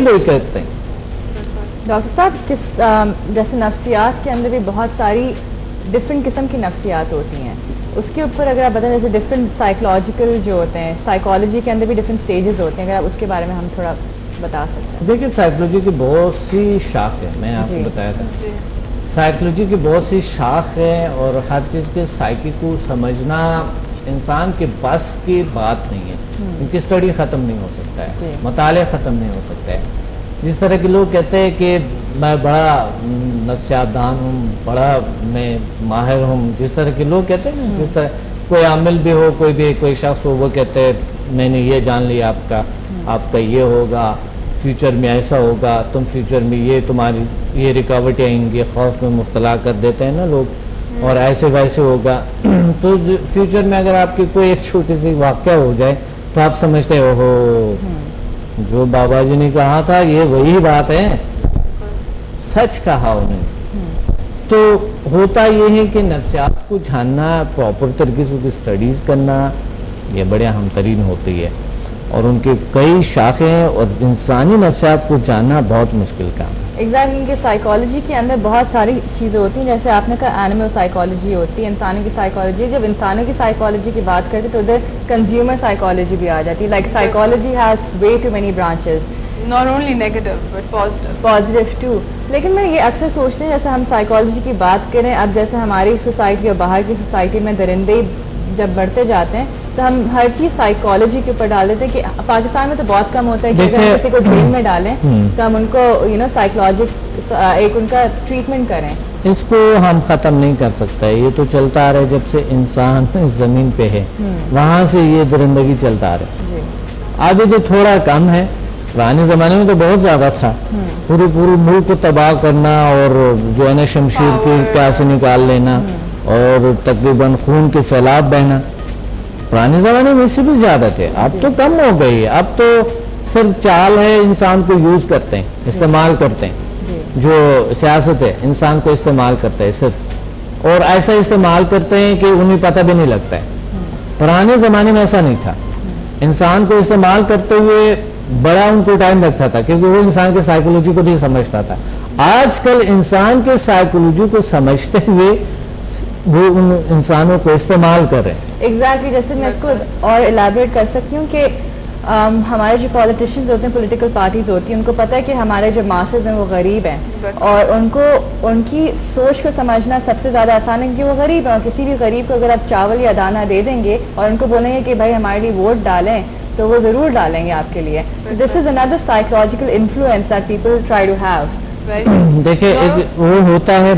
وہی کرتے ہیں. ڈاکٹر صاحب جیسے نفسیات کے اندر بھی بہت ساری ڈفرینٹ قسم کی نفسیات ہوتی ہیں, اس کے اوپر اگر آپ بتائیں جیسے ڈفرینٹ سائیکولوجیکل جو ہوتے ہیں, سائیکالوجی کے اندر بھی ڈفرینٹ سٹیجز ہوتے ہیں, اگر آپ اس کے بارے میں ہم تھوڑا بتا سکتے ہیں. دیکھیں سائیکولوجی کی بہت سی شاخ ہیں, میں آپ کو بتایا تھا. سائیکولوجی کی بہت سی شاخ ہیں اور ہر چیز کے سائیکی کو سمجھنا انسان کے بس کی بات نہیں ہے. ان کی اسٹڈی ختم نہیں ہو سکتا ہے, مطالعہ ختم نہیں ہو سکتا ہے. جس طرح کے لوگ کہتے ہیں کہ میں بڑا نفسیات دان ہوں, بڑا میں ماہر ہوں, جس طرح کے لوگ کہتے ہیں, جس طرح کوئی عامل بھی ہو, کوئی شخص ہو, وہ کہتے ہیں میں نے یہ جان لیا آپ کا یہ ہوگا, فیوچر میں ایسا ہوگا, تم فیوچر میں یہ تمہاری یہ رکاوٹیں آئیں گی, خوف میں مبتلا کر دیتے ہیں نا لوگ, اور ایسے ویسے ہوگا. تو فیوچر میں اگر آپ کی کوئی ایک چھوٹی سی واقعہ ہو جائے تو آپ سمجھتے ہو جو بابا جی نے کہا تھا یہ وہی بات ہے, سچ کہا انہیں. تو ہوتا یہ ہے کہ نفسیات کو جاننا, پراپر طریقے سے اسٹڈیز کرنا, یہ بڑے اہم ترین ہوتی ہے, اور ان کے کئی شاخیں ہیں, اور انسانی نفسیات کو جاننا بہت مشکل کام ہے. ایگزیکٹلی, ان کے سائیکالوجی کے اندر بہت ساری چیزیں ہوتی ہیں, جیسے آپ نے کہا اینیمل سائیکالوجی ہوتی ہے, انسانوں کی سائیکالوجی. جب انسانوں کی سائیکالوجی کی بات کرتے تو ادھر کنزیومر سائیکالوجی بھی آ جاتی ہے. Like psychology has way too many branches, not only negative but positive too. لیکن میں یہ اکثر سوچتی ہوں جیسے ہم سائیکالوجی کی بات کریں, اب جیسے ہماری سوسائٹی اور باہر کی سوسائٹی میں درندے جب بڑھتے جاتے ہیں تو ہم ہر چیز سائیکالوجی کے اوپر ڈال دیتے ہیں. کہ پاکستان میں تو بہت کم ہوتا ہے کہ اگر ہم کسی کو جیل میں ڈالیں تو ہم ان کو سائیکالوجک ایک ان کا ٹریٹمنٹ کریں. اس کو ہم ختم نہیں کر سکتے, یہ تو چلتا آ رہا ہے جب سے انسان اس زمین پہ ہے, وہاں سے یہ درندگی چلتا آ رہا ہے. ابھی تو تھوڑا کم ہے, پرانے زمانے میں تو بہت زیادہ تھا. پورے ملک کو تباہ کرنا اور جو ہے نا شمشیر کی کیا سے نکال لینا اور تقریباً خون کے سیلاب بہنا, پرانے زمانے میں اس سے بھی زیادہ تھے. اب تو کم ہو گئی, اب تو صرف چال ہے, انسان کو یوز کرتے ہیں, استعمال کرتے ہیں. جو سیاست ہے انسان کو استعمال کرتا ہے صرف, اور ایسا استعمال کرتے ہیں کہ انہیں پتہ بھی نہیں لگتا ہے. پرانے زمانے میں ایسا نہیں تھا, انسان کو استعمال کرتے ہوئے بڑا ان کو ٹائم لگتا تھا کیونکہ وہ انسان کے سائیکولوجی کو نہیں سمجھتا تھا. آج کل انسان کے سائیکولوجی کو سمجھتے ہوئے وہ ان انسانوں کو استعمال کر رہے ہیں. ایگزیکٹلی, جیسے میں اس کو اور الیبریٹ کر سکتی ہوں کہ ہمارے جو پولیٹیشینز ہوتے ہیں, پولیٹیکل پارٹیز ہوتی ہیں, ان کو پتہ ہے کہ ہمارے جو ماسز ہیں وہ غریب ہیں, اور ان کو ان کی سوچ کو سمجھنا سب سے زیادہ آسان ہے کیونکہ وہ غریب ہیں. اور کسی بھی غریب کو اگر آپ چاول یا دانہ دے دیں گے اور ان کو بولیں گے کہ بھائی ہمارے لیے ووٹ ڈالیں, تو وہ ضرور ڈالیں گے آپ کے لیے. This is under psychological influence that people try to have. دیکھیں وہ ہوتا ہے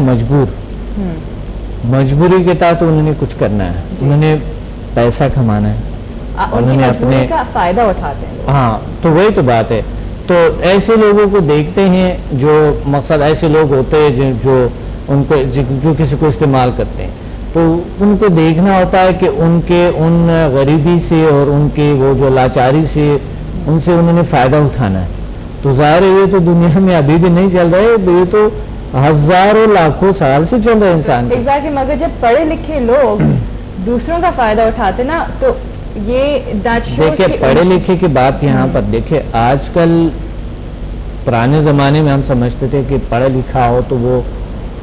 مجبوری کے تحت انہوں نے کچھ کرنا ہے, انہوں نے پیسہ کھمانا ہے, انہوں نے اپنے کا فائدہ اٹھاتے ہیں. ہاں, تو وہی تو بات ہے. تو ایسے لوگوں کو دیکھتے ہیں جو مقصد ایسے لوگ ہوتے ہیں جو کسی کو استعمال کرتے ہیں, تو ان کو دیکھنا ہوتا ہے کہ ان غریبی سے اور ان کے وہ جو لاچاری سے ان سے انہوں نے فائدہ اٹھانا ہے. تو ظاہر ہے یہ تو دنیا میں ابھی بھی نہیں چل رہا ہے, یہ تو ہزاروں لاکھوں سال سے چل رہا ہے انسان. ایگزیکٹلی, مگر جب پڑھے لکھے لوگ دوسروں کا فائدہ اٹھاتے نا, تو یہ دیکھیں پڑھے لکھے کی بات یہاں پر دیکھیں, آج کل پرانے زمانے میں ہم سمجھتے تھے کہ پڑھا لکھا ہو تو وہ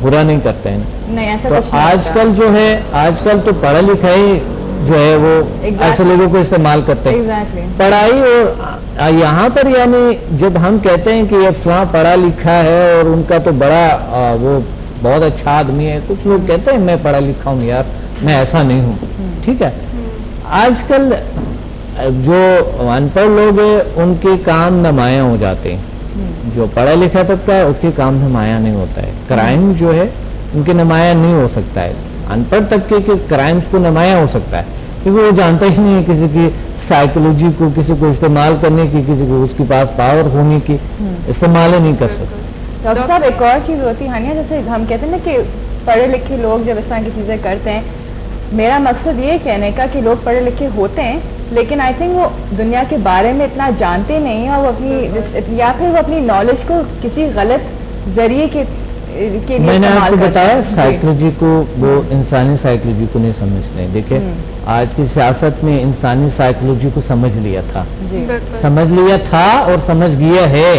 برا نہیں کرتے ہیں. نہیں, ایسا تو آج کل جو ہے, آج کل تو پڑھا لکھا ہی جو ہے وہ ایسے لوگوں کو استعمال کرتے ہیں. پڑھائی اور یہاں پر یعنی جب ہم کہتے ہیں کہ یہ فلاں پڑھا لکھا ہے اور ان کا تو بڑا وہ بہت اچھا آدمی ہے, کچھ لوگ کہتے ہیں میں پڑھا لکھا ہوں یار, میں ایسا نہیں ہوں. ٹھیک ہے, آج کل جو ان پڑھ لوگ ہیں ان کے کام نمایاں ہو جاتے ہیں, جو پڑھا لکھا طبقہ ہے اس کے کام نمایاں نہیں ہوتا ہے. کرائم جو ہے ان کے نمایاں نہیں ہو سکتا ہے, ان پڑھ طبقے کے کرائمز کو نمایاں ہو سکتا ہے کیونکہ وہ جانتا ہی نہیں ہے کسی کی سائیکولوجی کو, کسی کو استعمال کرنے کی, کسی کو اس کے پاس پاور ہونے کی, استعمال ہی نہیں کر سکتے. ڈاکٹر صاحب ایک اور چیز ہوتی ہے ہانیہ, جیسے ہم کہتے ہیں نا کہ پڑھے لکھے لوگ جب اس طرح کی چیزیں کرتے ہیں, میرا مقصد یہ کہنے کا کہ لوگ پڑھے لکھے ہوتے ہیں لیکن آئی تھنک وہ دنیا کے بارے میں اتنا جانتے نہیں ہیں, اور وہ اپنی یا پھر وہ اپنی نالج کو کسی غلط ذریعے کے کے لیے میں نے آپ استعمال کو کرتے بتایا ہیں. سائیکلوجی کو وہ انسانی سائیکلوجی کو نہیں سمجھتے ہیں. دیکھیں آج کی سیاست میں انسانی سائیکلوجی کو سمجھ لیا تھا, جی سمجھ لیا تھا اور سمجھ گیا ہے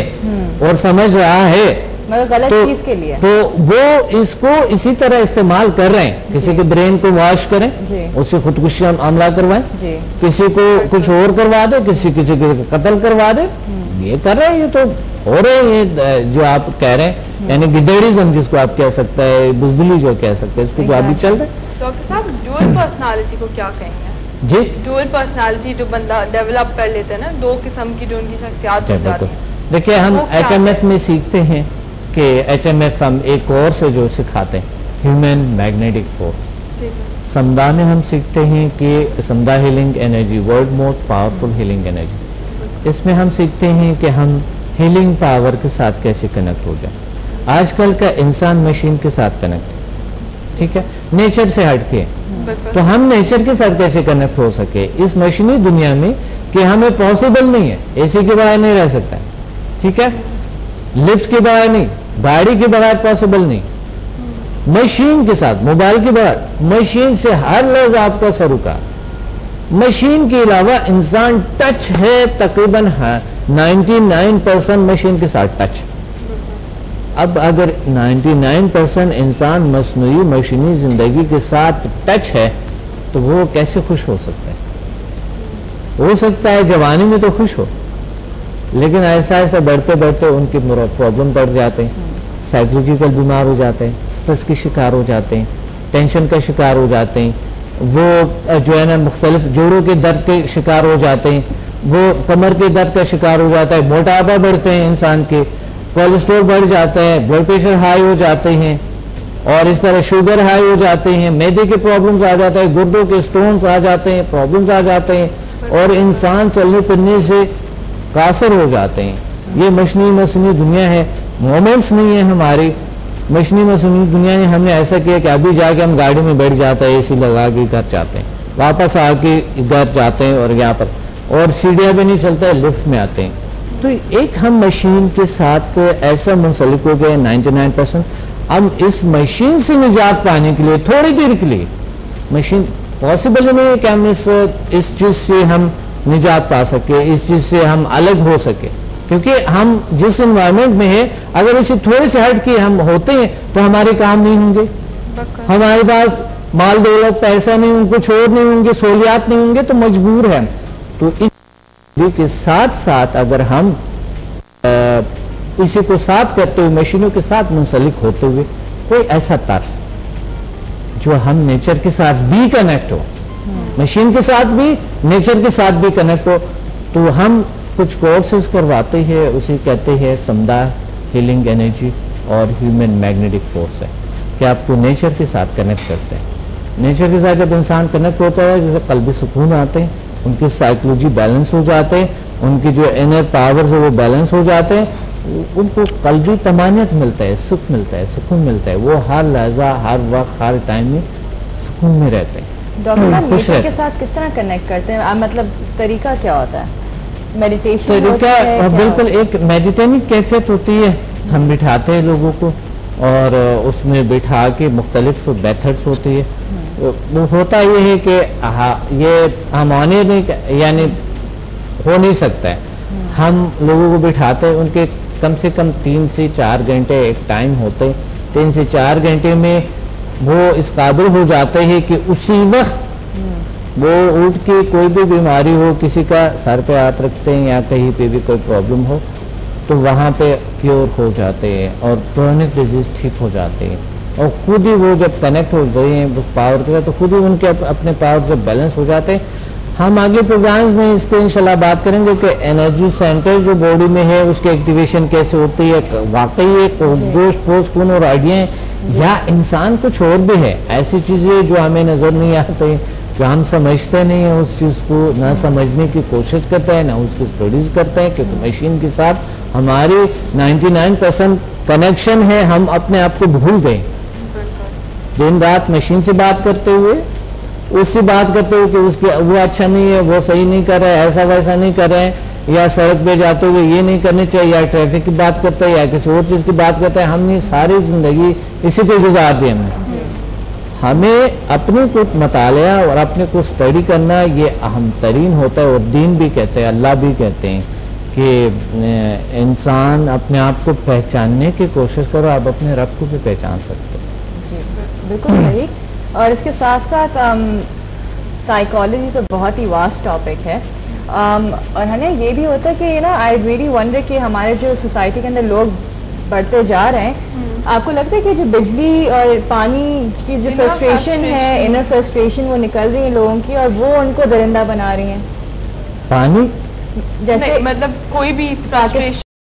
اور سمجھ رہا ہے, مگر غلط چیز کے لیے. تو وہ اس کو اسی طرح استعمال کر رہے ہیں. کسی کے برین کو واش کریں, جی اس سے خودکشی عملہ کروائیں, جی کسی کو کچھ اور کروا دے, کسی کے قتل کروا دے, یہ کر رہے ہیں. یہ تو ہو رہے ہیں, یہ جو آپ کہہ رہے ہیں یعنی گدڑیزم جس کو آپ کہہ سکتے ہیں, بزدلی جو کہہ سکتے ہیں, اس کو جو ابھی چل رہے ہیں. ڈاکٹر صاحب ڈوئل پرسنالٹی کو کیا کہیں گے؟ جی ڈوئل پرسنالٹی جو بندہ ڈیولپ کر لیتے ہیں نا, دو قسم کی جو ان کی شخصیات ہو جاتی ہیں. دیکھیں ہم ایچ ایم ایف میں سیکھتے ہیں کہ ایچ ایم ایف ہم ایک کورس ہے جو سکھاتے ہیں ہیومن میگنیٹک فورس. سمدا میں ہم سیکھتے ہیں کہ سمدا healing energy, world most powerful healing energy. اس میں ہم سیکھتے ہیں کہ ہم ہیلنگ پاور کے ساتھ کیسے کنیکٹ ہو جائیں. آج کل کا انسان مشین کے ساتھ کنیکٹ, ٹھیک ہے, نیچر سے ہٹ کے. تو ہم نیچر کے ساتھ کیسے کنیکٹ ہو سکے اس مشینی دنیا میں کہ ہمیں پاسبل نہیں ہے. اے سی کے بغیر نہیں رہ سکتا, ٹھیک ہے, لفٹ کے بغیر نہیں, گاڑی کے بغیر پاسبل نہیں, مشین کے ساتھ, موبائل کے بغیر, مشین سے ہر لفظ آپ کا سروکار. مشین کے علاوہ انسان ٹچ ہے تقریباً 99% مشین کے ساتھ ٹچ. اب اگر 99% انسان مصنوعی مشینی زندگی کے ساتھ ٹچ ہے تو وہ کیسے خوش ہو سکتا ہے؟ ہو سکتا ہے جوانی میں تو خوش ہو, لیکن ایسا ایسا بڑھتے بڑھتے ان کے پرابلم بڑھ جاتے ہیں, سائیکولوجیکل بیمار ہو جاتے ہیں, سٹریس کے شکار ہو جاتے ہیں, ٹینشن کا شکار ہو جاتے ہیں, وہ جو ہے نا مختلف جوڑوں کے درد کے شکار ہو جاتے ہیں, وہ کمر کے درد کا شکار ہو جاتا ہے, موٹاپا بڑھتے ہیں انسان کے, کولیسٹرول بڑھ جاتا ہے, بلڈ پریشر ہائی ہو جاتے ہیں, اور اس طرح شوگر ہائی ہو جاتے ہیں, معدے کے پرابلمز آ جاتے ہیں, گردوں کے سٹونز آ جاتے ہیں, پرابلمز آ جاتے ہیں, اور انسان چلنے پھرنے سے قاصر ہو جاتے ہیں. یہ مصنوعی دنیا ہے, مومنٹس نہیں ہے ہماری. مصنوعی دنیا نے ہم نے ایسا کیا کہ ابھی جا کے ہم گاڑی میں بیٹھ جاتے ہیں, اے سی لگا کے گھر جاتے ہیں, واپس آ کے گھر جاتے ہیں, اور یہاں پر اور سیڑھیاں بھی نہیں چلتا ہے, لفٹ میں آتے ہیں. تو ایک ہم مشین کے ساتھ ایسا منسلک ہو گئے 99%. ہم اس مشین سے نجات پانے کے لیے تھوڑی دیر کے لیے, مشین پاسبل نہیں ہے کہ ہم اس چیز سے ہم نجات پا سکے, اس چیز سے ہم الگ ہو سکے, کیونکہ ہم جس انوائرمنٹ میں ہیں اگر اسے تھوڑے سے ہٹ کے ہم ہوتے ہیں تو ہمارے کام نہیں ہوں گے, ہمارے پاس مال دولت پیسہ نہیں ہوں, کچھ اور نہیں ہوں گے, سہولیات نہیں ہوں گے, تو مجبور ہیں. تو اس کے ساتھ ساتھ اگر ہم اسی کو ساتھ کرتے ہوئے مشینوں کے ساتھ منسلک ہوتے ہوئے کوئی ایسا طرز جو ہم نیچر کے ساتھ بھی کنیکٹ ہو, مشین کے ساتھ بھی, نیچر کے ساتھ بھی کنیکٹ ہو, تو ہم کچھ کورسز کرواتے ہیں, اسے کہتے ہیں سمدا ہیلنگ انرجی اور ہیومن میگنیٹک فورس ہے, کہ آپ کو نیچر کے ساتھ کنیکٹ کرتے ہیں. نیچر کے ساتھ جب انسان کنیکٹ ہوتا ہے جیسے قلبی سکون آتے ہیں, ان کی سائیکولوجی بیلنس ہو جاتے ہیں, ان کی جو انر پاورز ہیں وہ بیلنس ہو جاتے ہیں, ان کو قلبی طمانینت ملتا ہے, سکھ ملتا ہے, سکون ملتا ہے, وہ ہر لحظہ ہر وقت ہر ٹائم میں سکون میں رہتے ہیں. ڈاکٹر صاحب نیچر کے ساتھ کس طرح کنیکٹ کرتے ہیں, مطلب طریقہ کیا ہوتا ہے؟ میڈیٹیشن ہوتا ہے؟ بالکل ایک میڈیٹیشن کیفیت ہوتی ہے, ہم بٹھاتے ہیں لوگوں کو اور اس میں بٹھا کے مختلف میتھڈس ہوتی ہے. وہ ہوتا یہ ہے کہ یہ ہمارے نہیں یعنی ہو نہیں سکتا ہے, ہم لوگوں کو بٹھاتے ہیں, ان کے کم سے کم 3 سے 4 گھنٹے ایک ٹائم ہوتے, 3 سے 4 گھنٹے میں وہ اس قابل ہو جاتے ہیں کہ اسی وقت وہ اٹھ کے کوئی بھی بیماری ہو, کسی کا سر پہ ہاتھ رکھتے ہیں یا کہیں پہ بھی کوئی پرابلم ہو تو وہاں پہ کیور ہو جاتے ہیں اور کرونک ڈیزیز ٹھیک ہو جاتے ہیں, اور خود ہی وہ جب کنیکٹ ہوتے ہیں پاور کے ساتھ تو خود ہی ان کے اپنے پاور جب بیلنس ہو جاتے ہیں. ہم آگے پروگرامز میں اس پہ انشاءاللہ بات کریں گے کہ انرجی سینٹر جو باڈی میں ہے اس کی ایکٹیویشن کیسے ہوتی ہے, واقعی ایک گوشت پوست خون اور ہڈیاں ہیں یا انسان کچھ اور بھی ہے, ایسی چیزیں جو ہمیں نظر نہیں آتے, جو ہم سمجھتے نہیں ہیں, اس چیز کو نہ سمجھنے کی کوشش کرتے ہیں, نہ اس کی اسٹڈیز کرتے ہیں, کیونکہ مشین کے ساتھ ہماری 99% کنیکشن ہے, ہم اپنے آپ کو بھول گئے. دن رات مشین سے بات کرتے ہوئے, اس سے بات کرتے ہوئے کہ اس کے وہ اچھا نہیں ہے, وہ صحیح نہیں کر رہے, ایسا ویسا نہیں کر رہے ہیں, یا سڑک پہ جاتے ہوئے یہ نہیں کرنی چاہیے، یا ٹریفک کی بات کرتا ہے یا کسی اور چیز کی بات کرتا ہے. ہم نے ساری زندگی اسی پہ گزار دی. ہمیں اپنے کو مطالعہ اور اپنے کو اسٹڈی کرنا یہ اہم ترین ہوتا ہے. اور دین بھی کہتے ہیں، اللہ بھی کہتے ہیں کہ انسان اپنے آپ کو پہچاننے کی کوشش کرو، آپ اپنے رب کو بھی پہچان سکتے ہو. جی بالکل صحیح. اور اس کے ساتھ ساتھ سائیکالوجی تو بہت ہی واسٹ ٹاپک ہے. اور ہے نا یہ بھی ہوتا ہے کہ آئی ریئلی ونڈر کہ ہمارے جو سوسائٹی کے اندر لوگ بڑھتے جا رہے ہیں، آپ کو لگتا ہے کہ جو بجلی اور پانی کی جو فرسٹریشن ہے، انر فرسٹریشن وہ نکل رہی ہے لوگوں کی اور وہ ان کو درندہ بنا رہی ہیں؟ پانی جیسے مطلب کوئی بھی فرسٹریشن